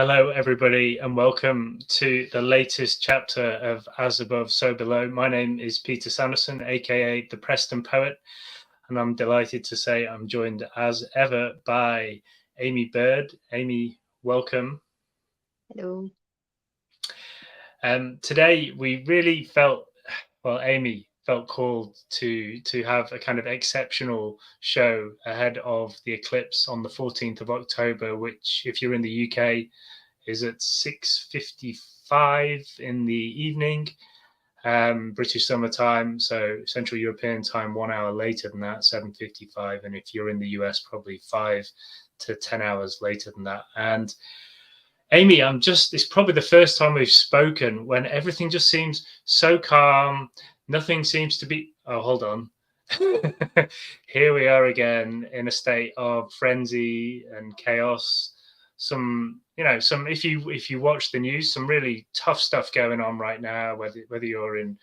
Hello, everybody, and welcome to the latest chapter of As Above, So Below. My name is Peter Sanderson, aka the Preston Poet, and I'm delighted to say I'm joined as ever by Amy Bird. Amy, welcome. Hello. Today we really felt, well, Amy felt called to have a kind of exceptional show ahead of the eclipse on the 14th of October, which, if you're in the UK, is at 6:55 in the evening, British summer time. So Central European time, 1 hour later than that, 7:55. And if you're in the US, probably 5 to 10 hours later than that. And Amy, it's probably the first time we've spoken when everything just seems so calm. Nothing seems to be, oh, hold on. Here we are again in a state of frenzy and chaos. If you watch the news, some really tough stuff going on right now, whether you're in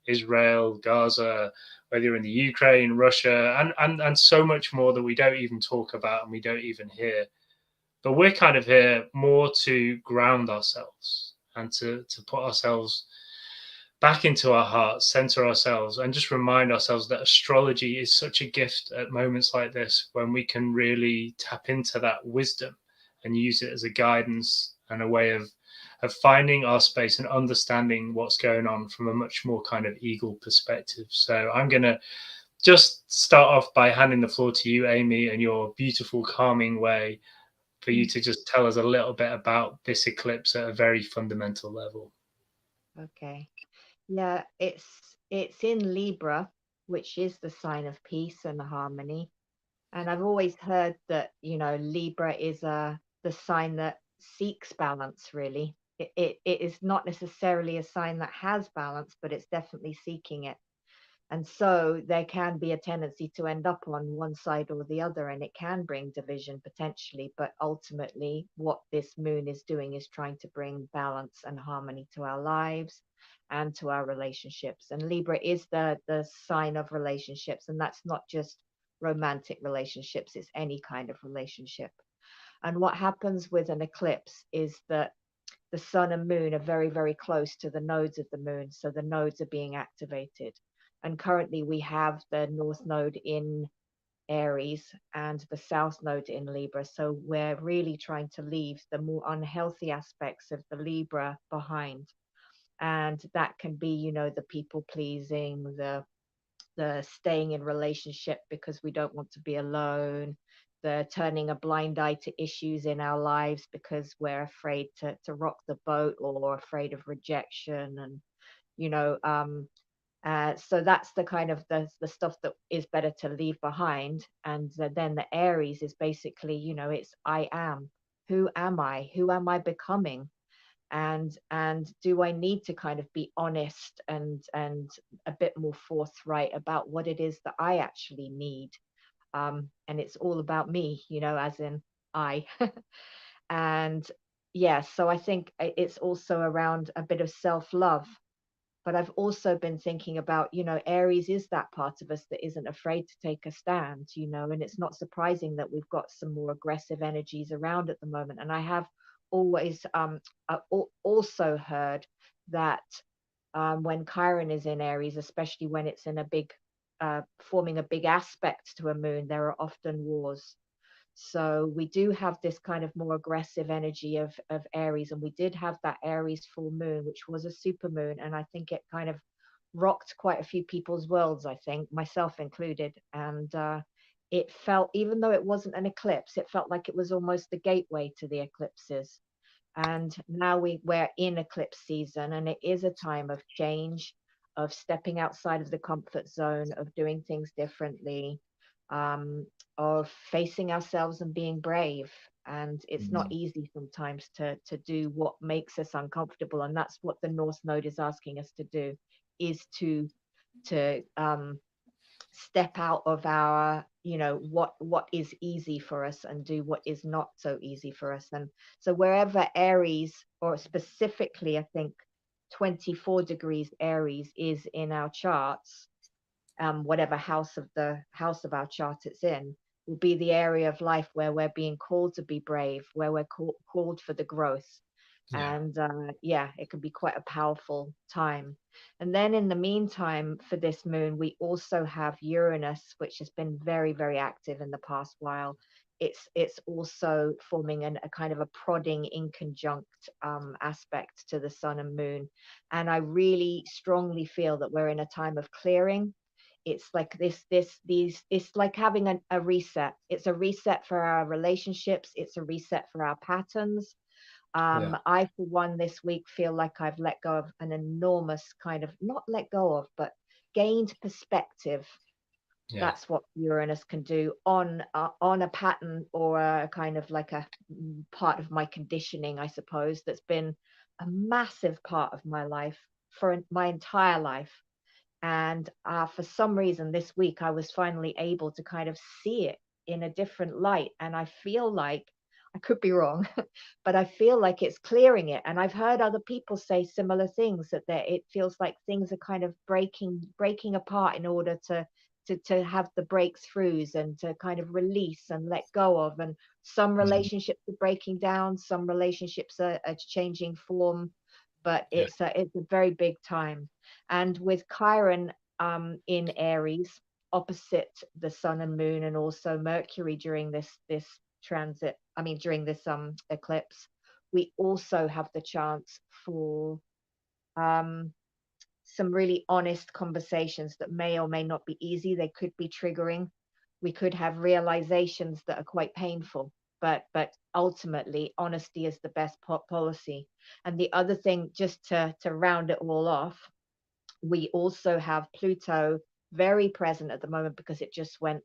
Israel, Gaza, whether you're in the Ukraine, Russia, and so much more that we don't even talk about and we don't even hear. But we're kind of here more to ground ourselves and to put ourselves back into our hearts, center ourselves, and just remind ourselves that astrology is such a gift at moments like this when we can really tap into that wisdom and use it as a guidance and a way of finding our space and understanding what's going on from a much more kind of eagle perspective. So I'm going to just start off by handing the floor to you, Amy, and your beautiful, calming way for you to just tell us a little bit about this eclipse at a very fundamental level. Okay. Yeah, it's in Libra, which is the sign of peace and harmony. And I've always heard that, Libra is the sign that seeks balance, really. It is not necessarily a sign that has balance, but it's definitely seeking it. And so there can be a tendency to end up on one side or the other, and it can bring division potentially. But ultimately, what this moon is doing is trying to bring balance and harmony to our lives and to our relationships. And Libra is the sign of relationships, and that's not just romantic relationships, it's any kind of relationship. And what happens with an eclipse is that the sun and moon are very, very close to the nodes of the moon. So the nodes are being activated. And currently we have the north node in Aries and the south node in Libra. So we're really trying to leave the more unhealthy aspects of the Libra behind. And that can be, the people pleasing, the staying in relationship because we don't want to be alone, the turning a blind eye to issues in our lives because we're afraid to rock the boat or afraid of rejection. And, you know, so that's the kind of the stuff that is better to leave behind. And then the Aries is basically, it's I am. Who am I? Who am I becoming? And do I need to kind of be honest and a bit more forthright about what it is that I actually need? And it's all about me, as in I. And yeah, so I think it's also around a bit of self-love. But I've also been thinking about, Aries is that part of us that isn't afraid to take a stand, and it's not surprising that we've got some more aggressive energies around at the moment. And I have always also heard that when Chiron is in Aries, especially when it's in a big, forming a big aspect to a moon, there are often wars. So we do have this kind of more aggressive energy of Aries, and we did have that Aries full moon, which was a super moon, and I think it kind of rocked quite a few people's worlds, I think, myself included. And it felt, even though it wasn't an eclipse, it felt like it was almost the gateway to the eclipses. And now we're in eclipse season, and it is a time of change, of stepping outside of the comfort zone, of doing things differently, um, of facing ourselves and being brave. And it's not easy sometimes to do what makes us uncomfortable. And that's what the North Node is asking us to do, is to step out of our, what is easy for us and do what is not so easy for us. And so wherever Aries, or specifically I think 24 degrees Aries is in our charts, whatever house of our chart it's in, will be the area of life where we're being called to be brave, where we're called for the growth. Yeah. And yeah, it can be quite a powerful time. And then in the meantime, for this moon, we also have Uranus, which has been very, very active in the past while. It's also forming a kind of a prodding inconjunct aspect to the sun and moon. And I really strongly feel that we're in a time of clearing. It's like it's like having a reset. It's a reset for our relationships. It's a reset for our patterns. Yeah. I, for one, this week feel like I've let go of an enormous kind of, not let go of, but gained perspective. Yeah. That's what Uranus can do on a pattern or a kind of like a part of my conditioning, I suppose, that's been a massive part of my life for my entire life. And for some reason, this week, I was finally able to kind of see it in a different light. And I feel like, I could be wrong, but I feel like it's clearing it. And I've heard other people say similar things, that it feels like things are kind of breaking apart in order to have the breakthroughs and to kind of release and let go of. And some Mhm. relationships are breaking down, some relationships are changing form, but Yeah. it's a very big time. And with Chiron in Aries, opposite the sun and moon, and also Mercury during this transit, I mean during this eclipse, we also have the chance for um, some really honest conversations that may or may not be easy. They could be triggering. We could have realizations that are quite painful, but ultimately honesty is the best policy. And the other thing, just to round it all off, we also have Pluto very present at the moment because it just went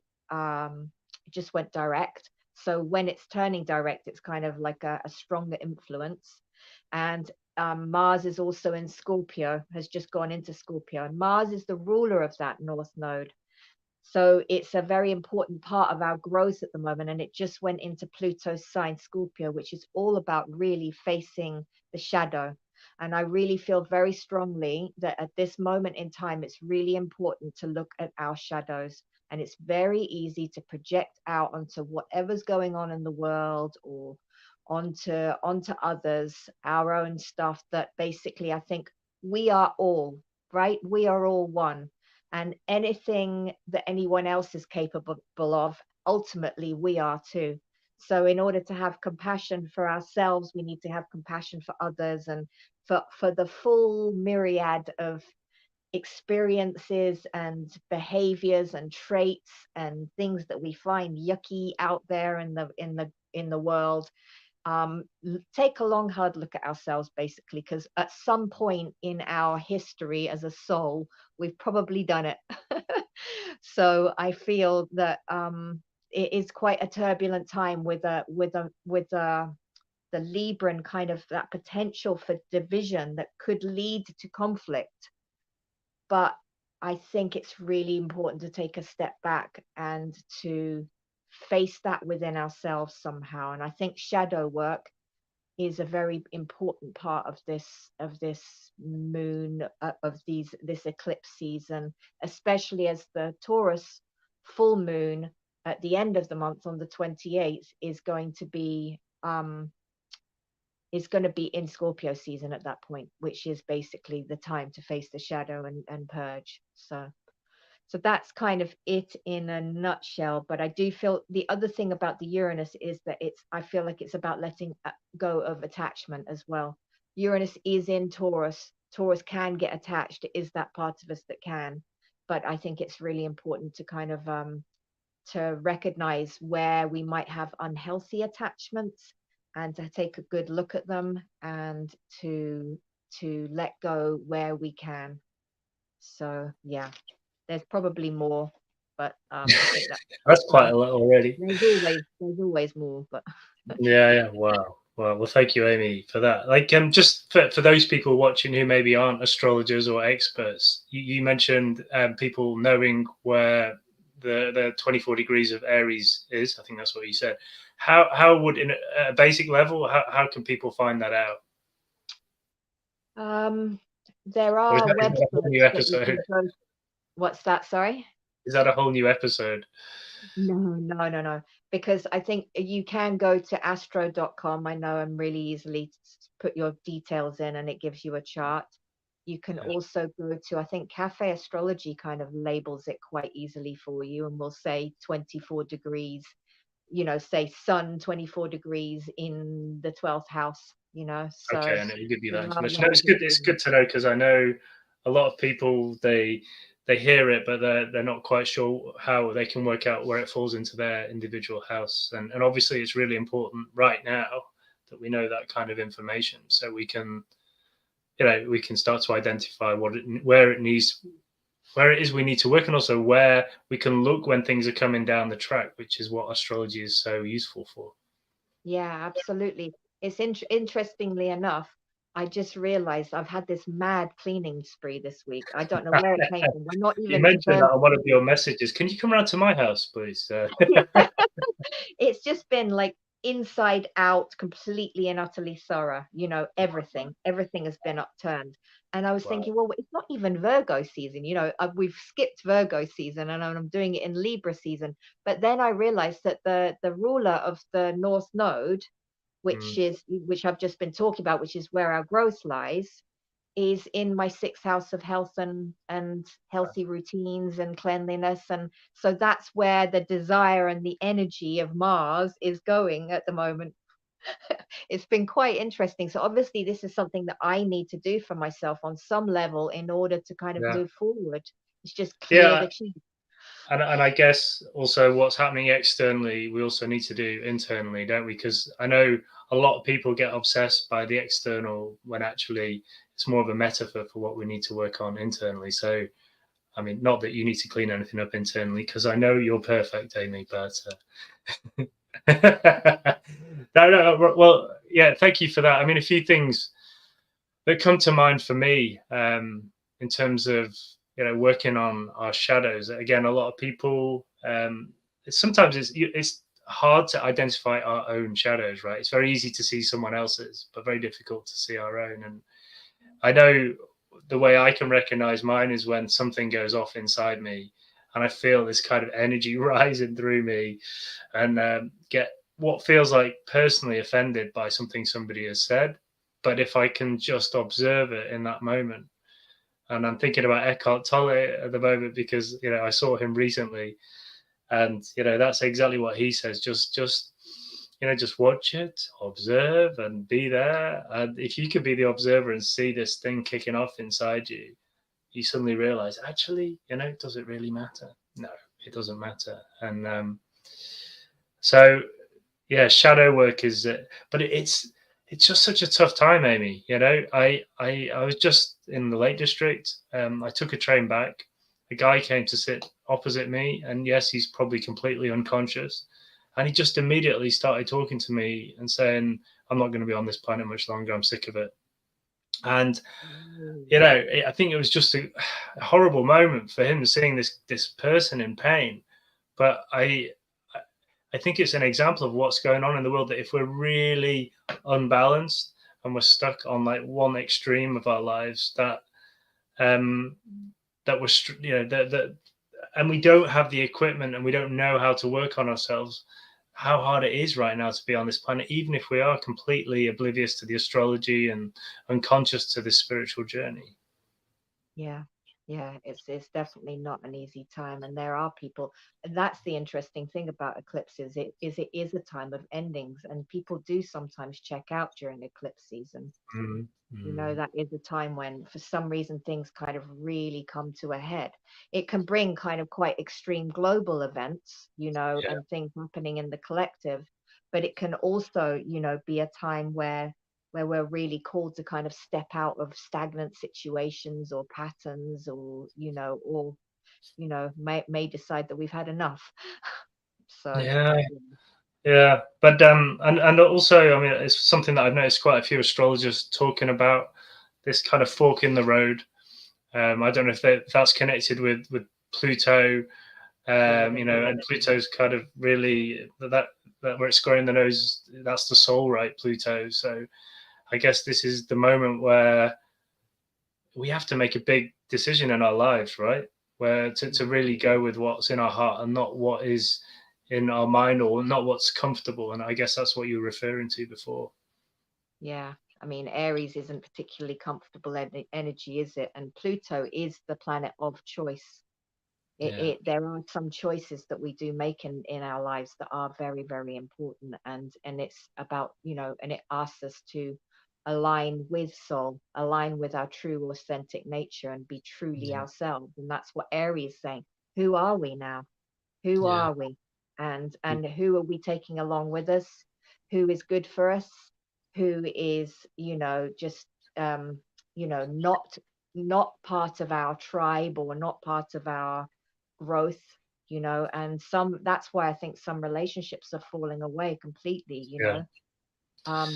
direct. So when it's turning direct, it's kind of like a stronger influence. And Mars is also in Scorpio, has just gone into Scorpio. And Mars is the ruler of that North Node. So it's a very important part of our growth at the moment. And it just went into Pluto's sign, Scorpio, which is all about really facing the shadow. And I really feel very strongly that at this moment in time, it's really important to look at our shadows. And it's very easy to project out onto whatever's going on in the world, or onto others, our own stuff, that basically I think we are all, right? We are all one, and anything that anyone else is capable of, ultimately we are too. So in order to have compassion for ourselves, we need to have compassion for others, and for the full myriad of experiences and behaviors and traits and things that we find yucky out there in the world. Take a long hard look at ourselves, basically, because at some point in our history as a soul, we've probably done it. So I feel that it is quite a turbulent time with the Libran kind of that potential for division that could lead to conflict. But I think it's really important to take a step back and to face that within ourselves somehow. And I think shadow work is a very important part of this moon, of this eclipse season, especially as the Taurus full moon at the end of the month on the 28th is going to be in Scorpio season at that point, which is basically the time to face the shadow and purge. So that's kind of it in a nutshell. But I do feel the other thing about the Uranus is that I feel like it's about letting go of attachment as well. Uranus is in Taurus. Taurus can get attached. It is that part of us that can. But I think it's really important to kind of to recognize where we might have unhealthy attachments, and to take a good look at them, and to let go where we can. So yeah, there's probably more, but I think that That's quite yeah, a lot already. there's always more, but Yeah, yeah. Wow. Well, thank you, Amy, for that. Like, just for those people watching who maybe aren't astrologers or experts, you mentioned people knowing where the 24 degrees of Aries is. I think that's what you said. How would, in a basic level, how can people find that out? um, there Or are is that a whole new websites that you episode? can go. What's that? Sorry. Is that a whole new episode? No. Because I think you can go to astro.com. I know, and really easily put your details in and it gives you a chart. You can Yeah. also go to, I think Cafe Astrology kind of labels it quite easily for you and will say 24 degrees, say sun 24 degrees in the 12th house, so Okay, and it'll give you there that are information. No, ways it's of good. It's doing good to know because I know a lot of people they hear it, but they're not quite sure how they can work out where it falls into their individual house. And obviously, it's really important right now that we know that kind of information, so we can start to identify where it is we need to work, and also where we can look when things are coming down the track, which is what astrology is so useful for. Yeah, absolutely. It's interestingly enough, I just realized I've had this mad cleaning spree this week. I don't know where it came from. We're not You even to mentioned that on one of Thursday. your messages. Can you come around to my house, please? It's just been like inside out, completely and utterly thorough. Everything has been upturned. And I was Wow. thinking, well, it's not even Virgo season. We've skipped Virgo season, and I'm doing it in Libra season. But then I realized that the ruler of the North Node, Mm, which I've just been talking about, which is where our growth lies, is in my sixth house of health and healthy routines and cleanliness. And so that's where the desire and the energy of Mars is going at the moment. It's been quite interesting. So obviously this is something that I need to do for myself on some level in order to kind of yeah. move forward. It's just clear Yeah. the chi. And I guess also what's happening externally, we also need to do internally, don't we? Because I know a lot of people get obsessed by the external when actually it's more of a metaphor for what we need to work on internally. So, I mean, not that you need to clean anything up internally, because I know you're perfect, Amy, but no. Well, yeah, thank you for that. I mean, a few things that come to mind for me in terms of working on our shadows. Again, a lot of people sometimes it's hard to identify our own shadows, right? It's very easy to see someone else's, but very difficult to see our own. And I know the way I can recognize mine is when something goes off inside me and I feel this kind of energy rising through me, and get what feels like personally offended by something somebody has said. But if I can just observe it in that moment, and I'm thinking about Eckhart Tolle at the moment because I saw him recently, and that's exactly what he says. Just watch it, observe, and be there. And if you could be the observer and see this thing kicking off inside you, you suddenly realize, actually, does it really matter? No, it doesn't matter. And so yeah, shadow work is but it's just such a tough time, Amy. I was just in the Lake District. I took a train back. A guy came to sit opposite me, and yes, he's probably completely unconscious, and he just immediately started talking to me and saying, I'm not going to be on this planet much longer, I'm sick of it. And I think it was just a horrible moment for him, seeing this person in pain. But I think it's an example of what's going on in the world, that if we're really unbalanced and we're stuck on like one extreme of our lives, um that we're that and we don't have the equipment and we don't know how to work on ourselves, how hard it is right now to be on this planet, even if we are completely oblivious to the astrology and unconscious to this spiritual journey. Yeah, yeah, it's definitely not an easy time, and there are people. And that's the interesting thing about eclipses. It is a time of endings, and people do sometimes check out during eclipse season. Mm. That is a time when, for some reason, things kind of really come to a head. It can bring kind of quite extreme global events, Yeah. and things happening in the collective, but it can also, be a time where we're really called to kind of step out of stagnant situations or patterns, or may decide that we've had enough. So Yeah. yeah. Yeah, but and also, I mean, it's something that I've noticed quite a few astrologers talking about, this kind of fork in the road. I don't know if that's connected with Pluto, Yeah, and Pluto's kind of really that where it's squaring the nose. That's the soul, right, Pluto. So I guess this is the moment where we have to make a big decision in our lives, right? Where to really go with what's in our heart and not what is in our mind, or not what's comfortable. And I guess that's what you were referring to before. Yeah. I mean, Aries isn't particularly comfortable energy, is it? And Pluto is the planet of choice. Yeah, There are some choices that we do make in our lives that are very, very important, and it's about, and it asks us to align with soul, align with our true authentic nature, and be truly yeah, ourselves. And that's what Aries is saying. Who are we now? Who yeah, are we? And who are we taking along with us? Who is good for us? Who is, just not part of our tribe, or not part of our growth, and that's why I think some relationships are falling away completely, yeah,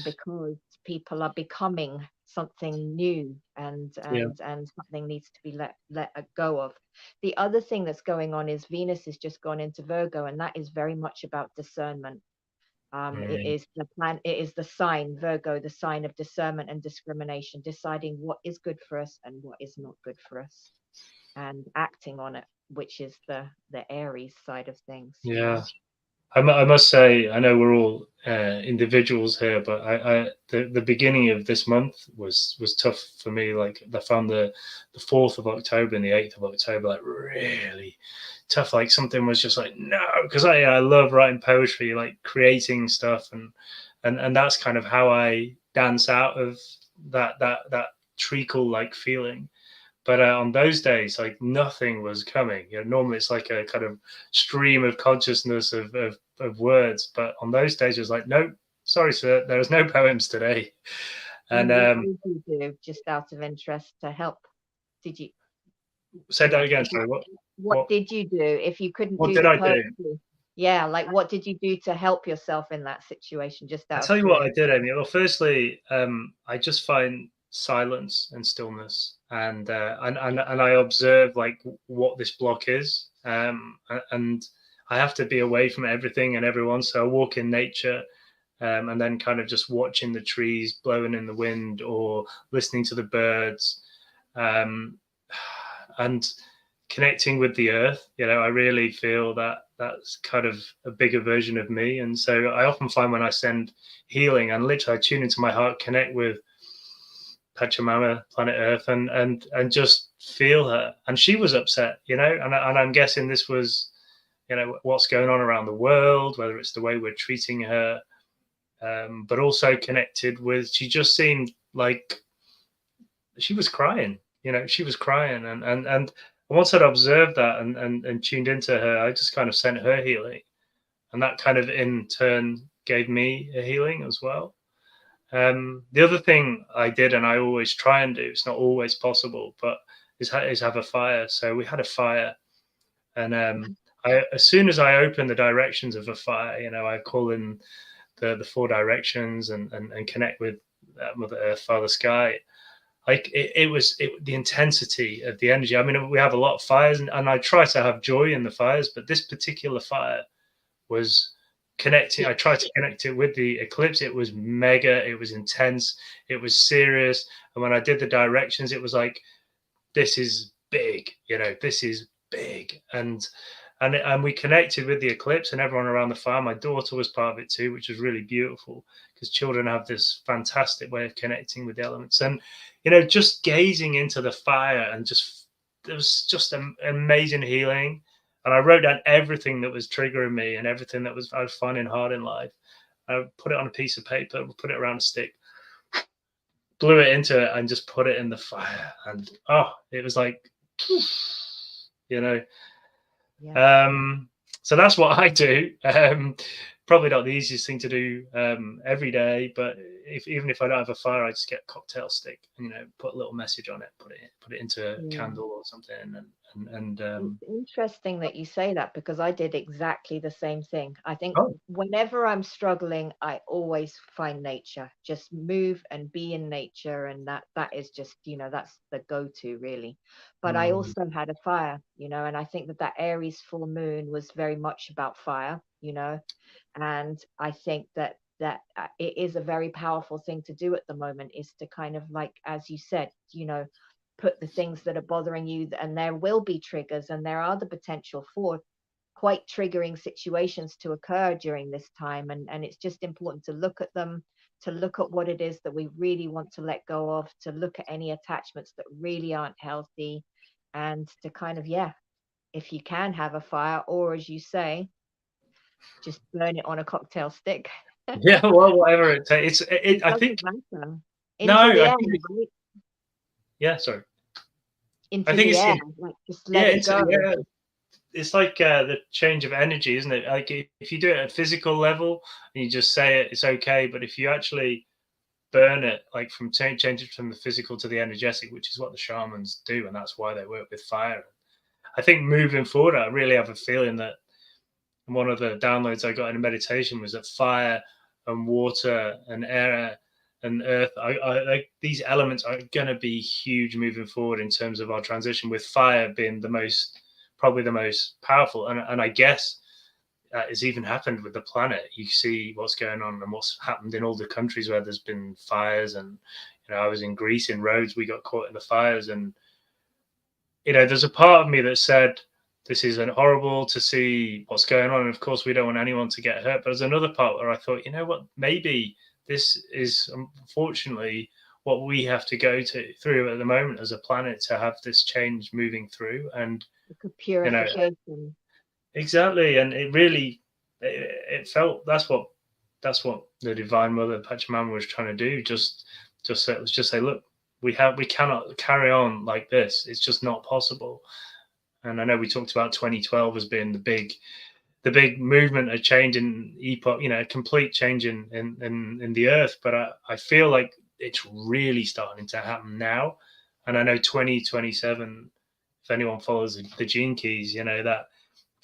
because people are becoming something new, yeah, and something needs to be let go of. The other thing that's going on is Venus has just gone into Virgo, and that is very much about discernment. mm, It is the sign Virgo, the sign of discernment and discrimination, deciding what is good for us and what is not good for us, and acting on it, which is the Aries side of things, yeah. I must say, I know we're all individuals here, but the beginning of this month was tough for me. Like I found the 4th of October and the 8th of October like really tough. Like something was just like no, because I love writing poetry, like creating stuff, and that's kind of how I dance out of that treacle like feeling. But on those days, like nothing was coming. Normally it's like a kind of stream of consciousness of words. But on those days, it was like, nope, sorry, sir, there is no poems today. And And what did you do, just out of interest, to help? Did you, said that again. is that Sorry, what what did you do if you couldn't what do did the I do? poetry? Yeah, like what did you do to help yourself in that situation, just I out of tell you what I curiosity? did, Amy. Well, firstly, I just find silence and stillness, and I observe like what this block is, and I have to be away from everything and everyone. So I walk in nature, and then kind of just watching the trees blowing in the wind or listening to the birds, um, and connecting with the earth. I really feel that that's kind of a bigger version of me. And so I often find when I send healing and literally I tune into my heart, connect with Pachamama, planet Earth, and just feel her. And she was upset, and I'm guessing this was, what's going on around the world, whether it's the way we're treating her, but also connected with. She just seemed like she was crying. She was crying, and once I'd observed that and tuned into her, I just kind of sent her healing, and that kind of in turn gave me a healing as well. The other thing I did, and I always try and do, it's not always possible, but is have a fire. So we had a fire, and as soon as I opened the directions of a fire, I call in the four directions and connect with Mother Earth, Father Sky. Like the intensity of the energy. I mean, we have a lot of fires, and I try to have joy in the fires, but this particular fire was connecting. I tried to connect it with the eclipse. It was mega. It was intense. It was serious. And when I did the directions, it was like, this is big. This is big. And we connected with the eclipse and everyone around the farm. My daughter was part of it too, which was really beautiful because children have this fantastic way of connecting with the elements. And just gazing into the fire and just there was just an amazing healing. And I wrote down everything that was triggering me and everything that I was finding hard in life. I put it on a piece of paper, put it around a stick, blew it into it, and just put it in the fire. And it was like, you know, Yeah. Um, so that's what I do. Probably not the easiest thing to do every day, but even if I don't have a fire, I just get a cocktail stick and put a little message on it, put it into a Yeah. candle or something, and It's interesting that you say that, because I did exactly the same thing. I think oh whenever I'm struggling, I always find nature. Just move and be in nature, and that is just, that's the go-to really. But I mm, also had a fire, and I think that Aries full moon was very much about fire, and I think that it is a very powerful thing to do at the moment, is to kind of, like, as you said, put the things that are bothering you, and there will be triggers, and there are the potential for quite triggering situations to occur during this time, and it's just important to look at them, to look at what it is that we really want to let go of, to look at any attachments that really aren't healthy, and to kind of, yeah, if you can have a fire, or as you say, just burn it on a cocktail stick. Yeah, well, whatever it takes. It I think doesn't matter. no, Into the I air, think right? yeah. Sorry, I Into think the it's air, like just yeah, let it go. yeah. It's like the change of energy, isn't it? Like if you do it at a physical level and you just say it, it's okay. But if you actually burn it, like from change it from the physical to the energetic, which is what the shamans do, and that's why they work with fire. I think moving forward, I really have a feeling that one of the downloads I got in a meditation was that fire and water and air and earth, like these elements are going to be huge moving forward in terms of our transition. With fire being probably the most powerful, and I guess that has even happened with the planet. You see what's going on and what's happened in all the countries where there's been fires, and I was in Greece in Rhodes, we got caught in the fires, and there's a part of me that said, this is horrible to see what's going on. And of course, we don't want anyone to get hurt. But there's another part where I thought, you know what, maybe this is unfortunately what we have to go through at the moment as a planet to have this change moving through. And, Like a you know, purification. exactly. And it really, it felt that's what the Divine Mother Pachamama was trying to do. Just say, look, we cannot carry on like this. It's just not possible. And I know we talked about 2012 as being the big movement, a change in epoch, a complete change in the earth. But I feel like it's really starting to happen now. And I know 2027, if anyone follows the gene keys, that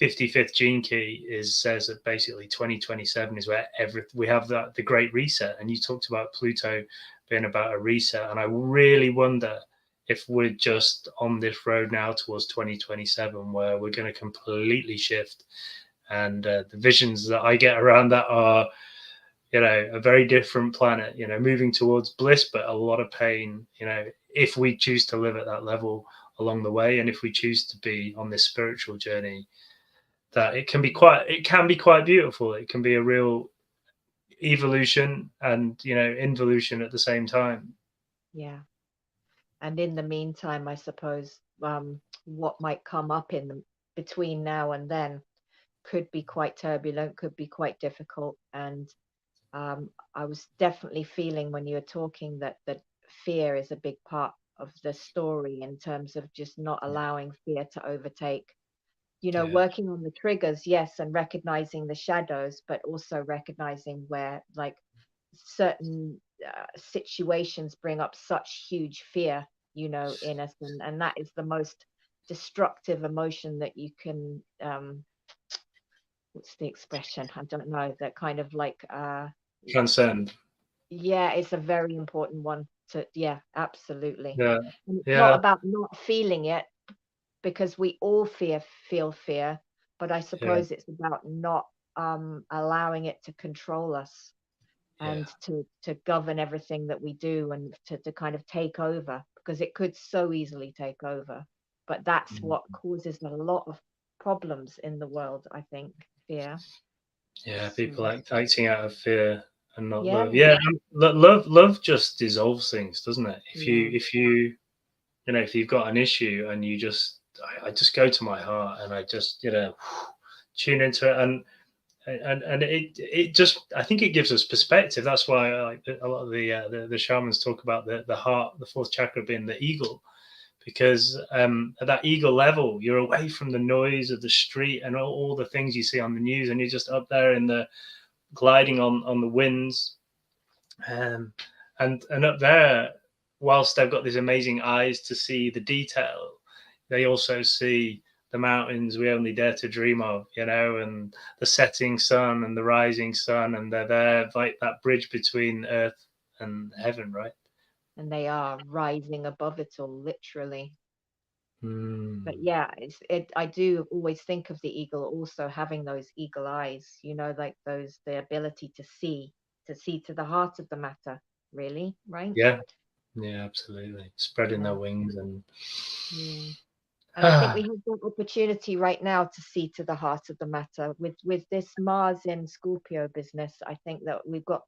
55th gene key says that basically 2027 is where we have the great reset. And you talked about Pluto being about a reset, and I really wonder if we're just on this road now towards 2027 where we're going to completely shift. And the visions that I get around that are a very different planet, moving towards bliss, but a lot of pain, if we choose to live at that level along the way, and if we choose to be on this spiritual journey, that it can be quite beautiful. It can be a real evolution and involution at the same time. Yeah. And in the meantime, I suppose what might come up in the between now and then could be quite turbulent, could be quite difficult. And I was definitely feeling when you were talking that fear is a big part of the story in terms of just not allowing fear to overtake. Yeah, Working on the triggers, yes, and recognizing the shadows, but also recognizing where like certain situations bring up such huge fear, in us, and that is the most destructive emotion that you can what's the expression? I don't know, that kind of like transcend. yeah, it's a very important one to, yeah, absolutely. Yeah, And it's not yeah, about not feeling it, because we all feel fear, but I yeah, suppose it's about not allowing it to control us, yeah. and to govern everything that we do, and to kind of take over, because it could so easily take over. But that's Mm. what causes a lot of problems in the world, I think. Fear. Yeah, So people acting out of fear and not yeah, love. Yeah, love just dissolves things, doesn't it? If you yeah, if you if you've got an issue and I just go to my heart and I just tune into it, and it just, I think it gives us perspective. That's why I like a lot of the shamans talk about the heart, the fourth chakra being the eagle, because at that eagle level, you're away from the noise of the street and all the things you see on the news, and you're just up there in the gliding on the winds, um, and up there, whilst they've got these amazing eyes to see the detail, they also see the mountains we only dare to dream of, and the setting sun and the rising sun, and they're there like that bridge between earth and heaven, right? and they are rising above it all, literally. But Mm. yeah, I do always think of the eagle also having those eagle eyes, like the ability to see to the heart of the matter, really, right? Yeah, yeah, absolutely. Spreading their Yeah, wings and yeah. And I think we have the opportunity right now to see to the heart of the matter with this Mars in Scorpio business. I think that we've got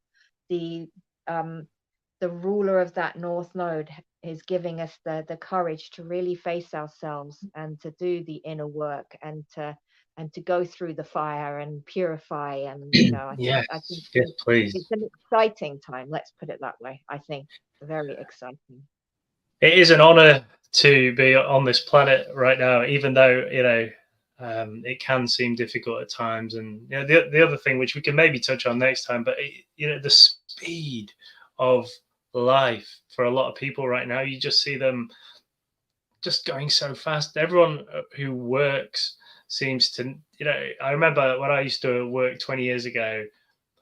the um, the ruler of that North Node is giving us the courage to really face ourselves and to do the inner work and to go through the fire and purify. And Yes, I think yes, please. it's an exciting time. Let's put it that way. I think very exciting. It is an honor to be on this planet right now, even though it can seem difficult at times. And the other thing, which we can maybe touch on next time, but the speed of life for a lot of people right now, you just see them just going so fast. Everyone who works seems to, I remember when I used to work 20 years ago,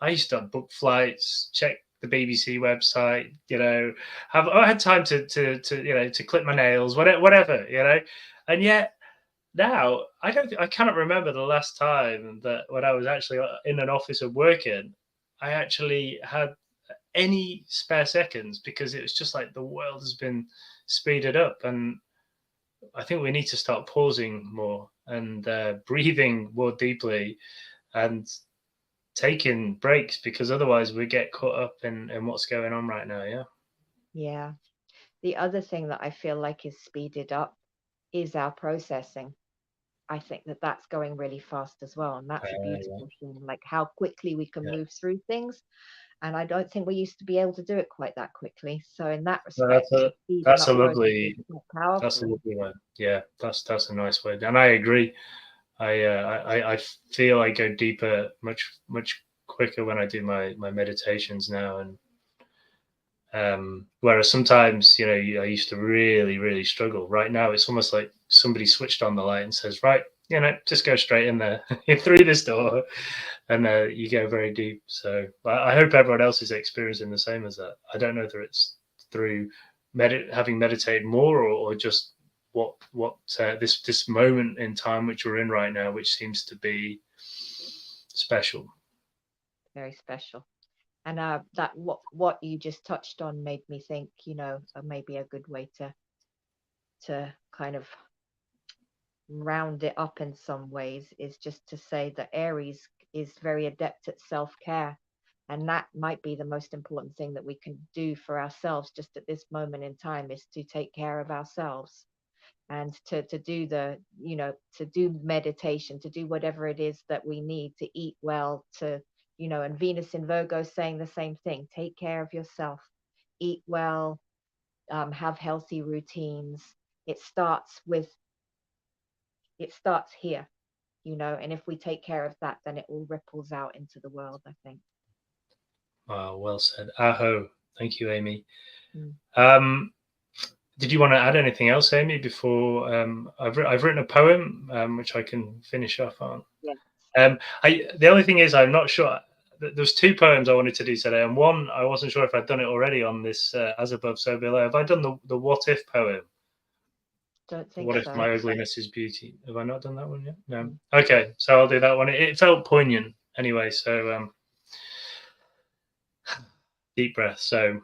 I used to book flights, check the BBC website, I had time to clip my nails, whatever, and yet now I cannot remember the last time that when I was actually in an office of working, I actually had any spare seconds, because it was just like the world has been speeded up. And I think we need to start pausing more and breathing more deeply and taking breaks, because otherwise we get caught up in what's going on right now. Yeah. Yeah. The other thing that I feel like is speeded up is our processing. I think that that's going really fast as well. And that's a Yeah. beautiful thing, like how quickly we can Yeah. move through things. And I don't think we used to be able to do it quite that quickly. So in that No, respect, the speeding that's a up process is lovely quite that's a powerful. lovely one. Yeah, that's a nice way, and I agree. I feel I go deeper much quicker when I do my meditations now. And whereas sometimes, I used to really struggle. Right now, it's almost like somebody switched on the light and says, right, just go straight in there through this door, and you go very deep. So I hope everyone else is experiencing the same as that. I don't know whether it's through having meditated more, or just what this moment in time which we're in right now, which seems to be special. Very special. And that what you just touched on made me think, maybe a good way to kind of round it up in some ways is just to say that Aries is very adept at self-care. And that might be the most important thing that we can do for ourselves just at this moment in time, is to take care of ourselves and to do to do meditation, to do whatever it is that we need, to eat well, and Venus in Virgo saying the same thing: take care of yourself, eat well, have healthy routines. It starts here, and if we take care of that, then it all ripples out into the world, I think. Wow, well said. Aho. Thank you, Amy. Mm. Um, did you want to add anything else, Amy, before I've written a poem which I can finish off on? Yes. The only thing is, I'm not sure. There's two poems I wanted to do today, and one I wasn't sure if I'd done it already on this As Above, So Below. Have I done the What If poem? Don't think What if so. my ugliness is beauty? Have I not done that one yet? No. Mm. Okay, so I'll do that one. It felt poignant anyway, so deep breath. So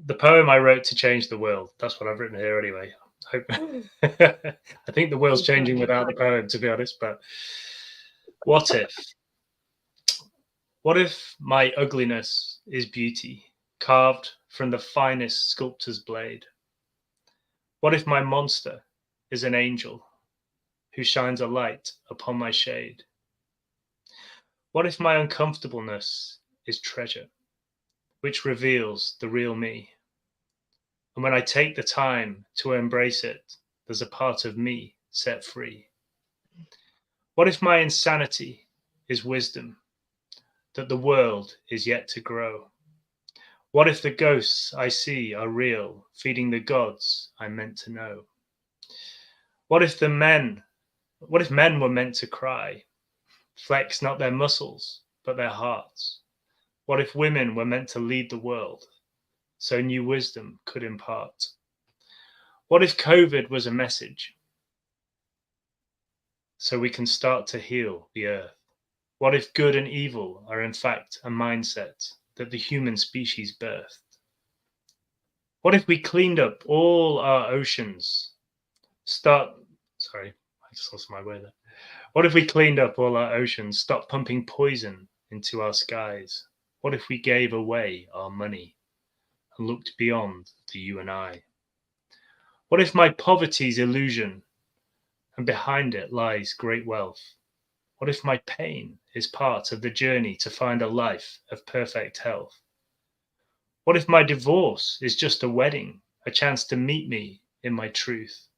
the poem I wrote to change the world. That's what I've written here anyway. I think the world's changing without the poem, to be honest. But what if? What if my ugliness is beauty, carved from the finest sculptor's blade? What if my monster is an angel who shines a light upon my shade? What if my uncomfortableness is treasure, which reveals the real me? And when I take the time to embrace it, there's a part of me set free. What if my insanity is wisdom, that the world is yet to grow? What if the ghosts I see are real, feeding the gods I meant to know? What if men were meant to cry, flex not their muscles, but their hearts? What if women were meant to lead the world, so new wisdom could impart? What if COVID was a message, so we can start to heal the earth? What if good and evil are in fact a mindset that the human species birthed? What if we cleaned up all our oceans, Sorry, I just lost my way there. What if we cleaned up all our oceans, stopped pumping poison into our skies? What if we gave away our money and looked beyond the you and I? What if my poverty's illusion and behind it lies great wealth? What if my pain is part of the journey to find a life of perfect health? What if my divorce is just a wedding, a chance to meet me in my truth?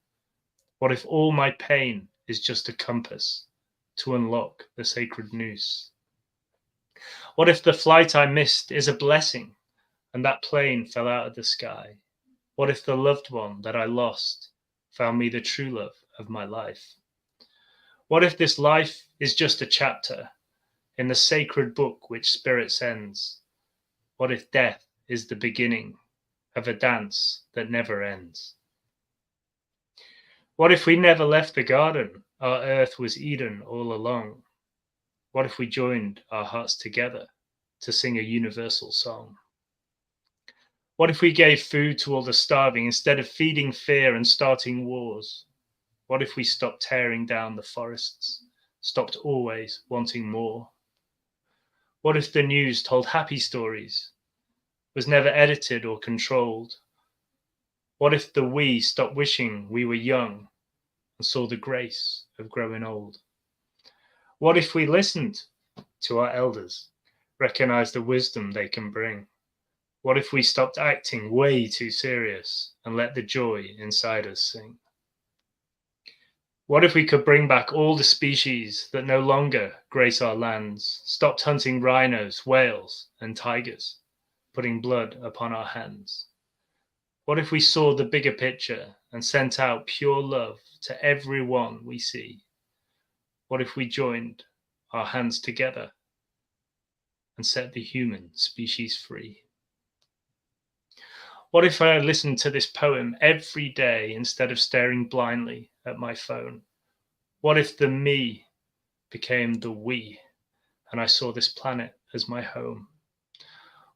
What if all my pain is just a compass to unlock the sacred noose? What if the flight I missed is a blessing and that plane fell out of the sky? What if the loved one that I lost found me the true love of my life? What if this life is just a chapter in the sacred book which spirit sends? What if death is the beginning of a dance that never ends? What if we never left the garden? Our earth was Eden all along. What if we joined our hearts together to sing a universal song? What if we gave food to all the starving instead of feeding fear and starting wars? What if we stopped tearing down the forests, stopped always wanting more? What if the news told happy stories, was never edited or controlled? What if the we stopped wishing we were young and saw the grace of growing old? What if we listened to our elders, recognized the wisdom they can bring? What if we stopped acting way too serious and let the joy inside us sing? What if we could bring back all the species that no longer grace our lands, stopped hunting rhinos, whales, and tigers, putting blood upon our hands? What if we saw the bigger picture and sent out pure love to everyone we see? What if we joined our hands together and set the human species free? What if I listened to this poem every day instead of staring blindly at my phone? What if the me became the we and I saw this planet as my home?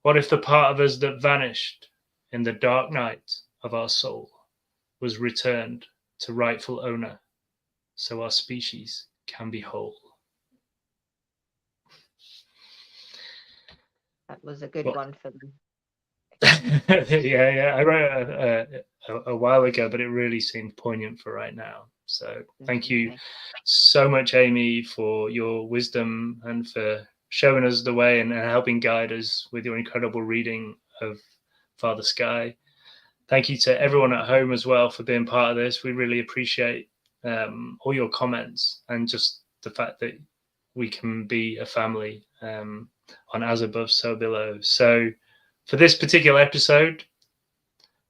What if the part of us that vanished in the dark night of our soul was returned to rightful owner so our species can be whole? That was a good Well, one for them. yeah. I wrote it a while ago, but it really seemed poignant for right now. So thank you Definitely. so much, Amy, for your wisdom and for showing us the way and helping guide us with your incredible reading of Father Sky. Thank you to everyone at home as well for being part of this. We really appreciate all your comments and just the fact that we can be a family on As Above, So Below. So for this particular episode,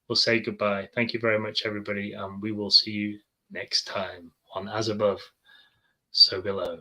we'll say goodbye. Thank you very much, everybody. We will see you next time on As Above, So Below.